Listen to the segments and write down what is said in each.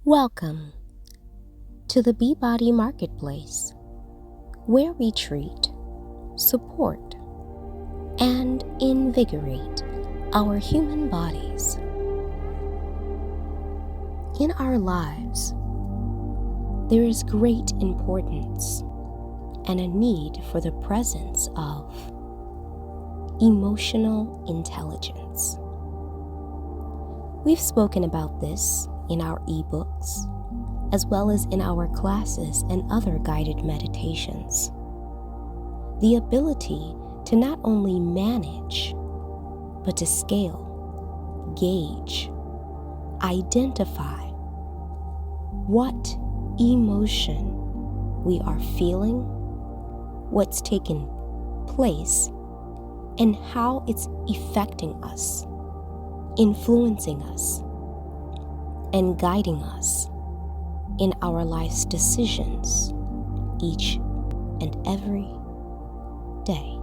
Welcome to the B-Body Marketplace, where we treat, support, and invigorate our human bodies. In our lives, there is great importance and a need for the presence of emotional intelligence. We've spoken about this in our ebooks, as well as in our classes and other guided meditations. The ability to not only manage, but to scale, gauge, identify what emotion we are feeling, what's taken place, and how it's affecting us, influencing us, and guiding us in our life's decisions each and every day.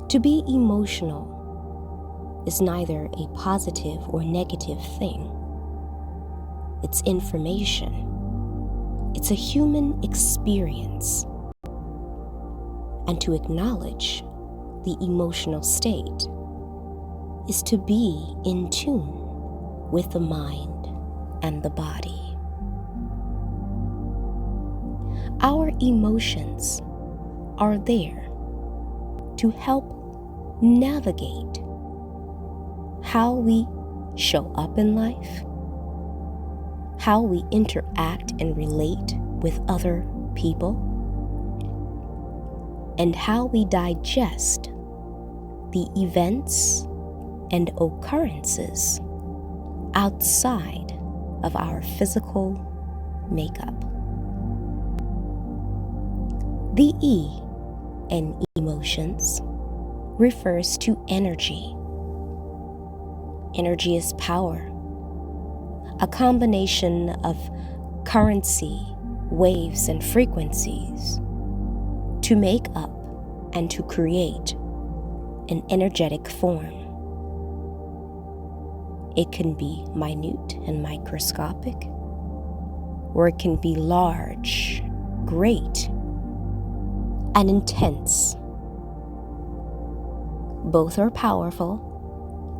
To be emotional is neither a positive or negative thing. It's information. It's a human experience. And to acknowledge the emotional state is to be in tune with the mind and the body. Our emotions are there to help navigate how we show up in life, how we interact and relate with other people, and how we digest the events and occurrences outside of our physical makeup. The E in emotions refers to energy. Energy is power, a combination of currency, waves, and frequencies to make up and to create an energetic form. It can be minute and microscopic, or it can be large, great, and intense. Both are powerful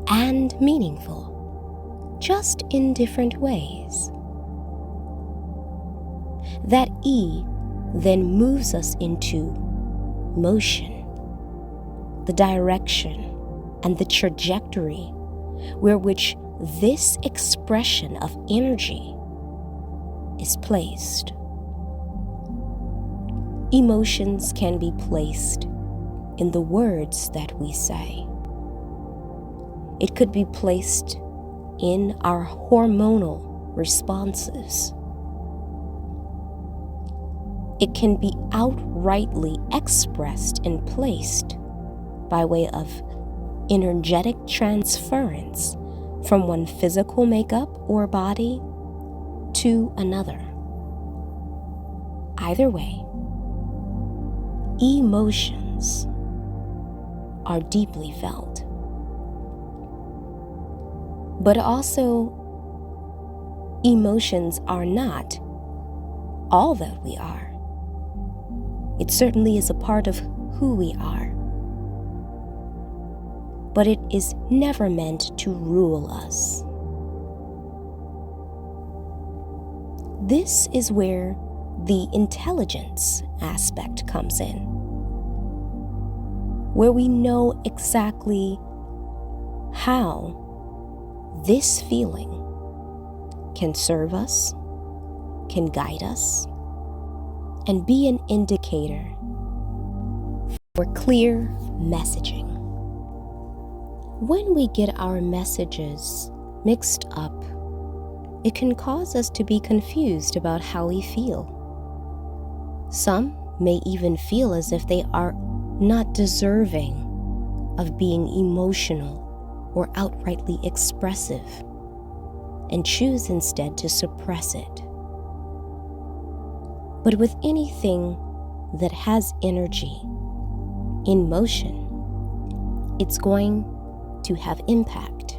and meaningful, just in different ways. That E then moves us into motion, the direction and the trajectory where which this expression of energy is placed. Emotions can be placed in the words that we say. It could be placed in our hormonal responses. It can be outrightly expressed and placed by way of energetic transference from one physical makeup or body to another. Either way, emotions are deeply felt. But also, emotions are not all that we are. It certainly is a part of who we are. But it is never meant to rule us. This is where the intelligence aspect comes in, where we know exactly how this feeling can serve us, can guide us, and be an indicator for clear messaging. When we get our messages mixed up, it can cause us to be confused about how we feel. Some may even feel as if they are not deserving of being emotional or outrightly expressive, and choose instead to suppress it. But with anything that has energy in motion, it's going to have impact.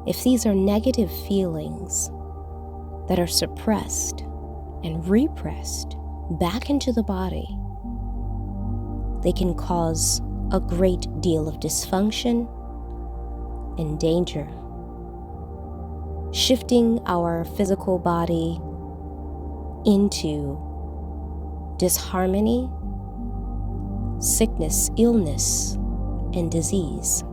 if these are negative feelings that are suppressed and repressed back into the body, they can cause a great deal of dysfunction and danger, shifting our physical body into disharmony, sickness, illness, and disease.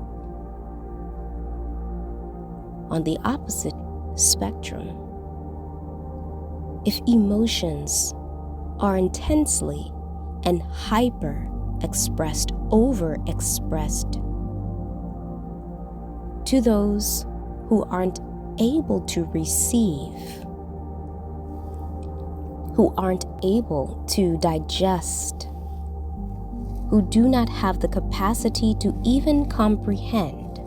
On the opposite spectrum, if emotions are intensely and hyper-expressed, over-expressed to those who aren't able to receive, who aren't able to digest, who do not have the capacity to even comprehend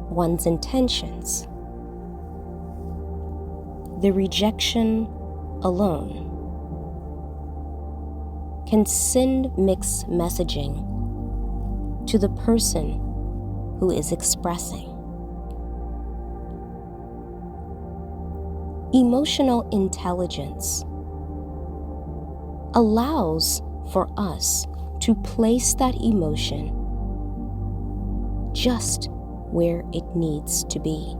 one's intentions, the rejection alone can send mixed messaging to the person who is expressing. Emotional intelligence allows for us to place that emotion just where it needs to be.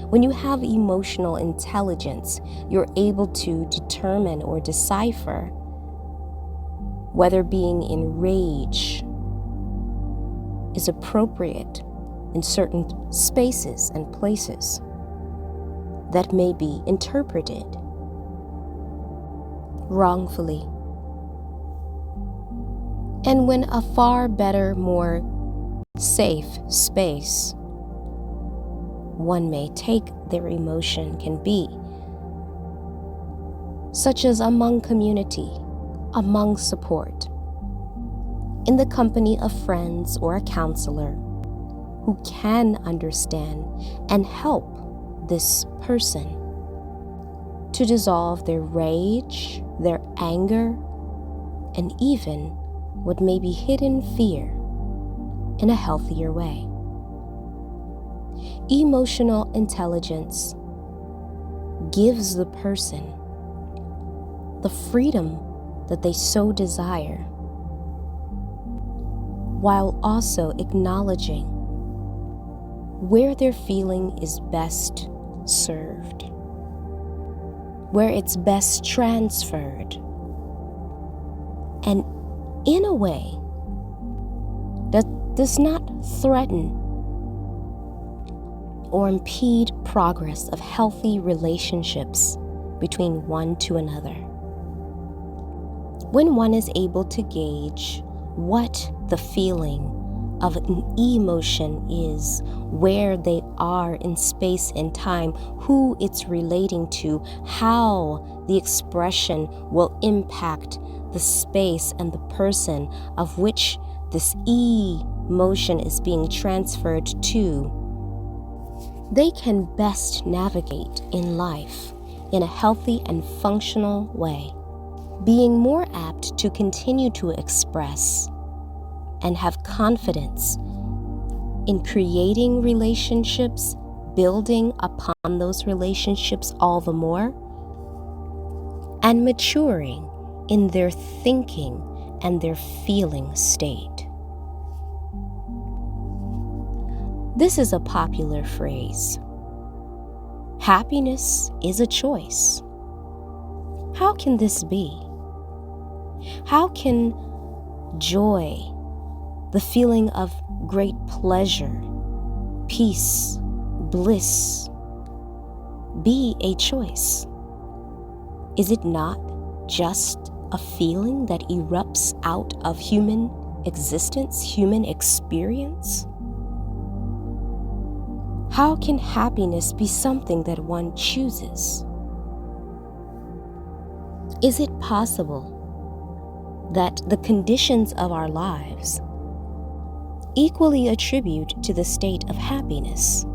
When you have emotional intelligence, you're able to determine or decipher whether being enraged is appropriate in certain spaces and places that may be interpreted wrongfully. And when a far better, more safe space one may take their emotion can be, such as among community, among support, in the company of friends or a counselor who can understand and help this person to dissolve their rage, their anger, and even what may be hidden fear in a healthier way. Emotional intelligence gives the person the freedom that they so desire, while also acknowledging where their feeling is best served, where it's best transferred, and in a way that does not threaten or impede progress of healthy relationships between one to another. When one is able to gauge what the feeling of an emotion is, where they are in space and time, who it's relating to, how the expression will impact the space and the person of which this emotion is being transferred to, they can best navigate in life in a healthy and functional way, being more apt to continue to express and have confidence in creating relationships, building upon those relationships all the more, and maturing in their thinking and their feeling state. This is a popular phrase. Happiness is a choice. How can this be? How can joy, the feeling of great pleasure, peace, bliss, be a choice? Is it not just a feeling that erupts out of human existence, human experience? How can happiness be something that one chooses? Is it possible that the conditions of our lives equally attribute to the state of happiness?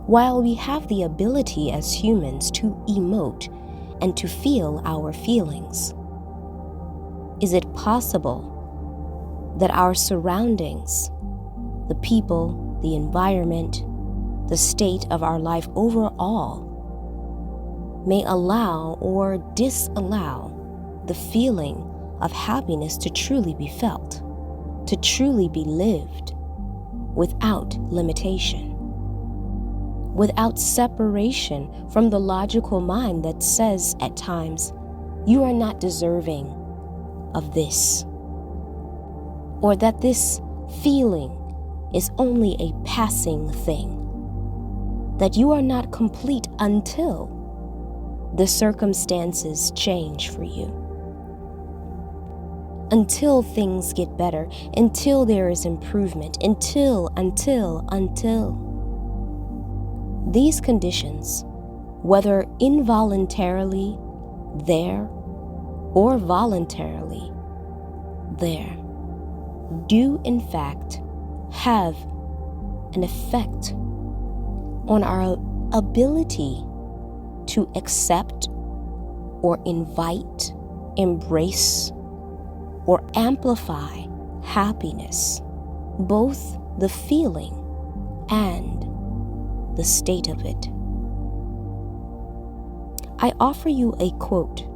While we have the ability as humans to emote and to feel our feelings, is it possible that our surroundings the people, the environment, the state of our life overall may allow or disallow the feeling of happiness to truly be felt, to truly be lived without limitation, without separation from the logical mind that says at times, you are not deserving of this, or that this feeling is only a passing thing, that you are not complete until the circumstances change for you, until things get better, until there is improvement, until. These conditions, whether involuntarily there or voluntarily there, do in fact have an effect on our ability to accept or invite, embrace, or amplify happiness, both the feeling and the state of it. I offer you a quote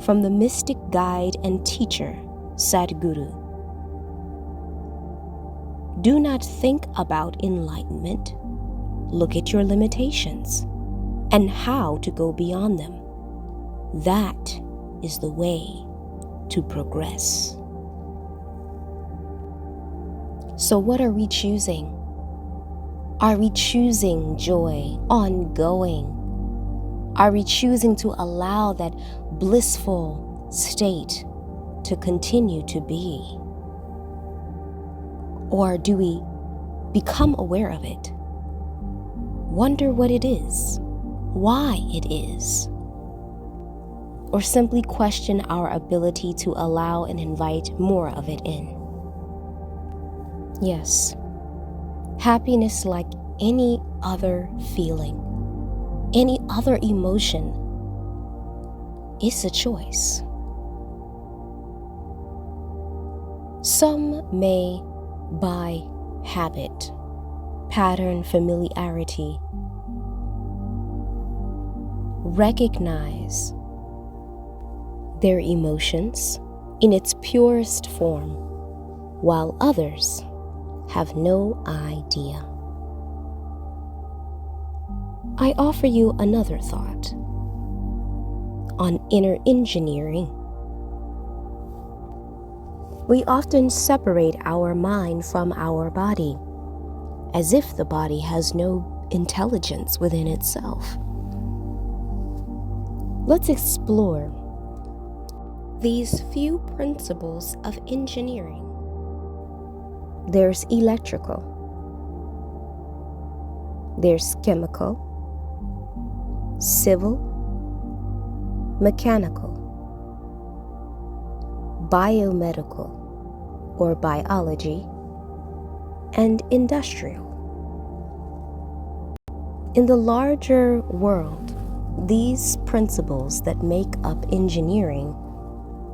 from the mystic guide and teacher, Sadhguru. Do not think about enlightenment. Look at your limitations and how to go beyond them. That is the way to progress. So what are we choosing? Are we choosing joy, ongoing? Are we choosing to allow that blissful state to continue to be? Or do we become aware of it, wonder what it is, why it is, or simply question our ability to allow and invite more of it in? Yes, happiness, like any other feeling, any other emotion, is a choice. Some may, by habit, pattern, familiarity, recognize their emotions in its purest form, while others have no idea. I offer you another thought on inner engineering. We often separate our mind from our body, as if the body has no intelligence within itself. Let's explore these few principles of engineering. There's electrical, there's chemical, civil, mechanical, biomedical or biology, and industrial. In the larger world, these principles that make up engineering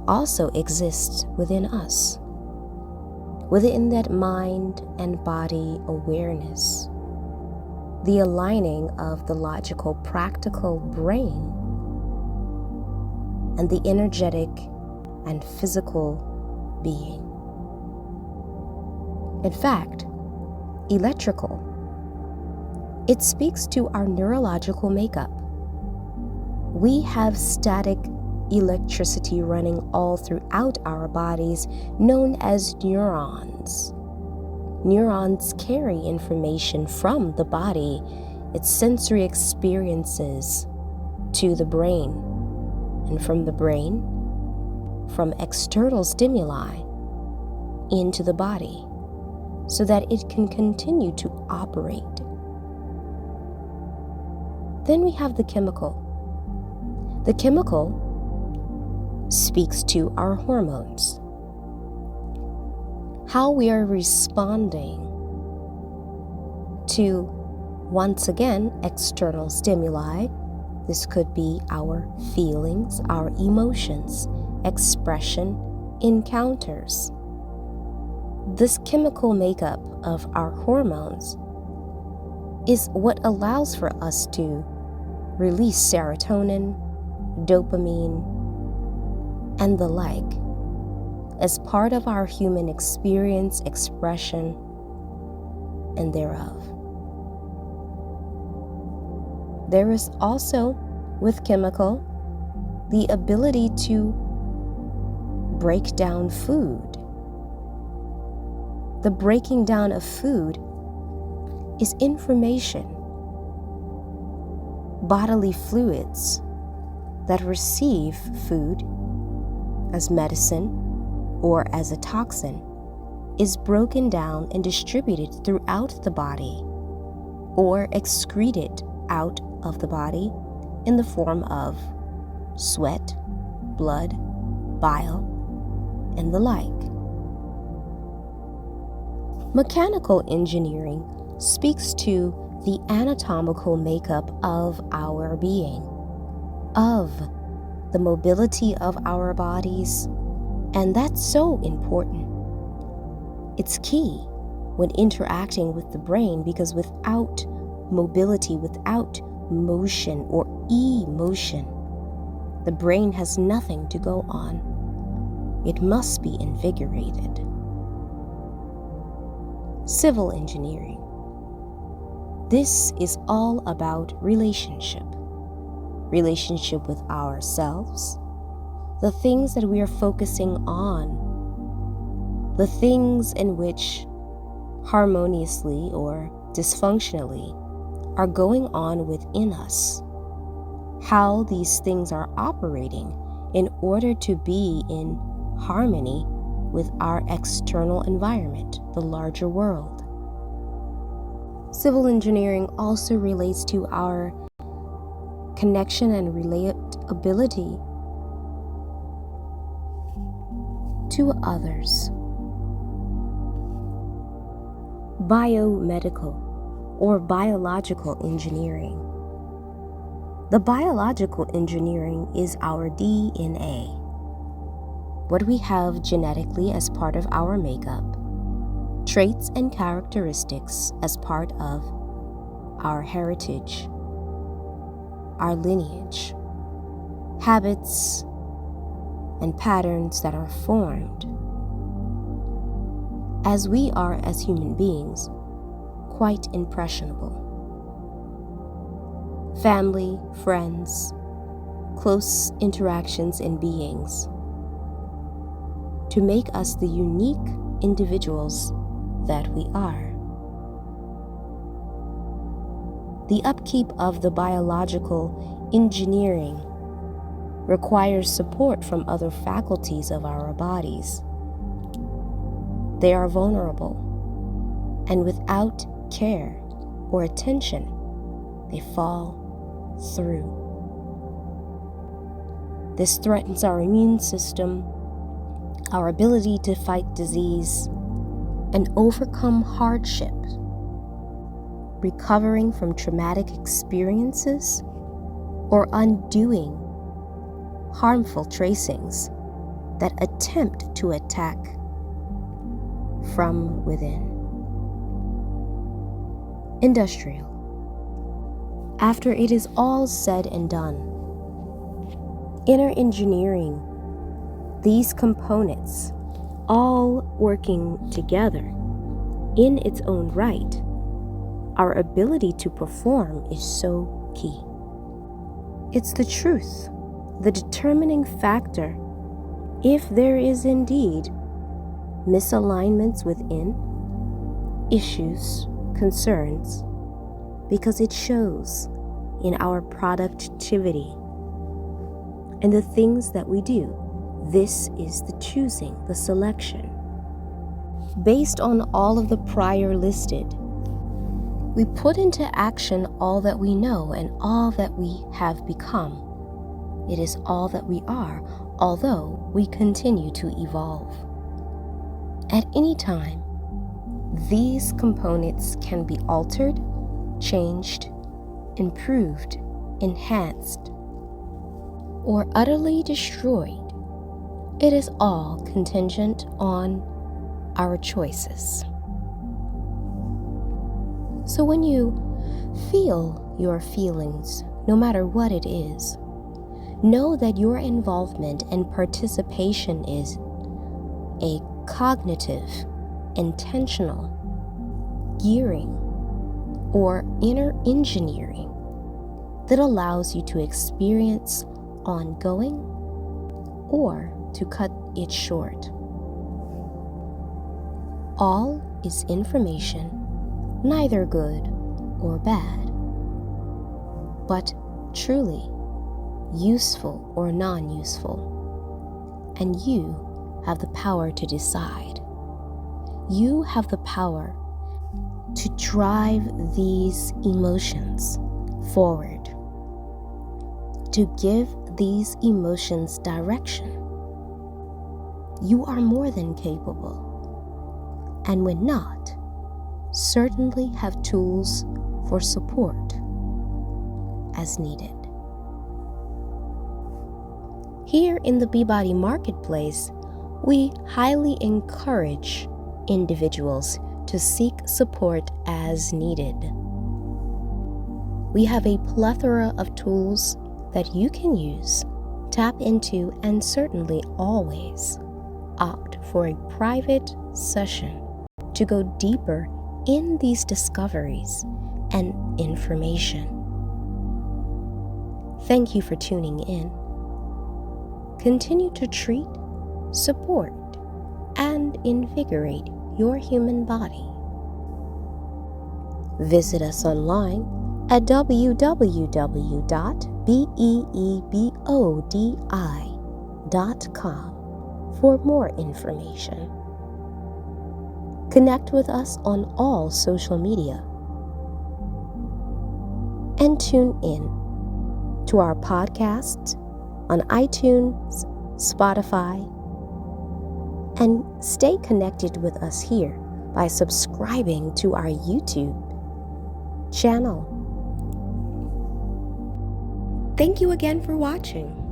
also exist within us, within that mind and body awareness, the aligning of the logical, practical brain and the energetic and physical being. In fact, electrical, it speaks to our neurological makeup. We have static electricity running all throughout our bodies, known as neurons. Neurons carry information from the body, its sensory experiences, to the brain, and from the brain, from external stimuli, into the body, so that it can continue to operate. Then we have the chemical. The chemical speaks to our hormones, how we are responding to, once again, external stimuli. This could be our feelings, our emotions, expression, encounters. This chemical makeup of our hormones is what allows for us to release serotonin, dopamine, and the like as part of our human experience, expression, and thereof. There is also, with chemical, the ability to break down food. The breaking down of food is information. Bodily fluids that receive food as medicine or as a toxin is broken down and distributed throughout the body or excreted out of the body in the form of sweat, blood, bile, and the like. Mechanical engineering speaks to the anatomical makeup of our being, of the mobility of our bodies, and that's so important. It's key when interacting with the brain, because without mobility, without motion or emotion, the brain has nothing to go on. It must be invigorated. Civil engineering. This is all about relationship with ourselves, the things that we are focusing on, the things in which harmoniously or dysfunctionally are going on within us, how these things are operating in order to be in harmony with our external environment, the larger world. Civil engineering also relates to our connection and relatability to others. Biomedical or biological engineering. The biological engineering is our DNA, what we have genetically as part of our makeup, traits and characteristics as part of our heritage, our lineage, habits and patterns that are formed as we are as human beings, quite impressionable. Family, friends, close interactions in beings to make us the unique individuals that we are. The upkeep of the biological engineering requires support from other faculties of our bodies. They are vulnerable, and without care or attention, they fall through. This threatens our immune system, our ability to fight disease, and overcome hardship, recovering from traumatic experiences, or undoing harmful tracings that attempt to attack from within. Industrial. After it is all said and done, inner engineering, these components all working together in its own right, our ability to perform is so key. It's the truth, the determining factor, if there is indeed misalignments within, issues, concerns, because it shows in our productivity and the things that we do. This is the choosing, the selection. Based on all of the prior listed, we put into action all that we know and all that we have become. It is all that we are, although we continue to evolve. At any time, these components can be altered, changed, improved, enhanced, or utterly destroyed. It is all contingent on our choices. So when you feel your feelings, no matter what it is, know that your involvement and participation is a cognitive, intentional gearing or inner engineering that allows you to experience ongoing or to cut it short. All is information, neither good or bad, but truly useful or non-useful, and you have the power to decide. You have the power to drive these emotions forward, to give these emotions direction. You are more than capable, and when not, certainly have tools for support as needed. Here in the Beebody Marketplace, we highly encourage individuals to seek support as needed. We have a plethora of tools that you can use, tap into, and certainly always opt for a private session to go deeper in these discoveries and information. Thank you for tuning in. Continue to treat, support, and invigorate your human body. Visit us online at www.beebodi.com for more information. Connect with us on all social media and tune in to our podcasts on iTunes, Spotify, and stay connected with us here by subscribing to our YouTube channel. Thank you again for watching.